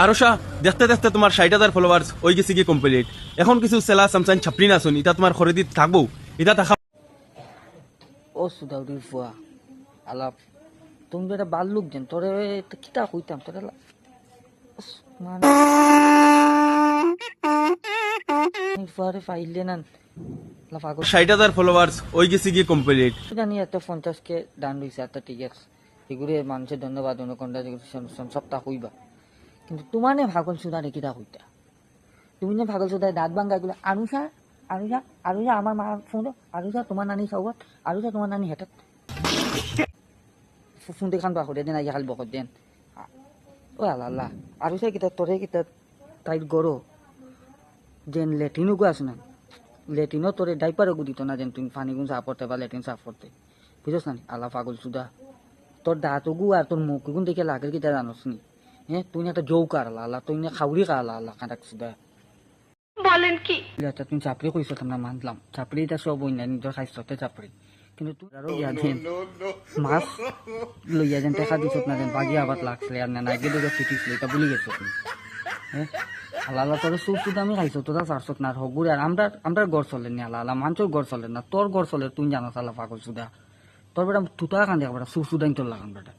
আরো শাহ, দেখতে দেখতে তোমার 60,000 ফলোয়ার্স হয়ে গেছে কি কমপ্লিট। এখন কিছু সেলা সামসান ছাপরি না শুনি, এটা তোমার খরিদিত থাকবো, এটা দেখা। ও সুদাউরি ফুয়া আলাপ তুমি যেটা বাল্লুক দেন তোরে কিতা কইতাম তোরে মানে ফুয়ারে ফাইলে না পাগল 60,000 ফলোয়ার্স হয়ে গেছে কি কমপ্লিট। জানি এত 50K ডান রয়েছে এত ঠিক আছে এগুলো মানুষের ধন্যবাদ অনুকন্যা সপ্তাহ কইবা কিন্তু তোমার নে ভাগল সুদারে কিতা কইতা তুমি নে ভাগল সুদারে দাঁত ভাঙ্গা এগুলো আনুষা আনুষা আনুষা আমার মা ফোন আনুষা তোমার নানি সৌগত আনুষা তোমার নানি হেঁটে ফুন্দে খান বাহরে দেন আইয়া খাল বকত দেন ও আল্লাহ আল্লাহ আৰু সে কিতা তোরে কিতা তাইর গরো যেন লেট্রিনও গো আছে না লেট্রিনও তোরে ডাইপারও গু দিত না যেন তুমি পানি গুণ সাফ করতে বা লেট্রিন সাফ করতে বুঝছ না আল্লাহ পাগল সুদা তোর দাঁত গু আর তোর মুখ গুণ দেখে লাগের কিতা জানোস নি হ্যাঁ তুই একটা জৌকার আল্লাহ আল্লাহ তুই না খাউরি কা আল্লাহ আল্লাহ কাঁটাক সুদা বলেন কি তুমি চাপড়ি কইছ তোমরা মানলাম চাপড়ি এটা সব ওই না নিজের স্বাস্থ্যতে চাপড়ি কিন্তু তুই আরো গিয়া দেন মাছ লইয়া যেন দেখা দিছ না যেন বাগি আবার লাগছে আর না নাইকে দেখে ফিটিস এটা ভুলে গেছো তুমি হ্যাঁ আল্লাহ আল্লাহ তোর সুখ সুদ আমি খাইছো তোরা চারশত না হগুরে আর আমরা গড় চলে নি আল্লাহ আল্লাহ মানুষের গড় চলে না তোর গড় চলে তুই জানাস আল্লাহ পাগল সুদা তোর বেটা তুতা কান্দে বেটা সুখ সুদাইন তোর লাগান বেটা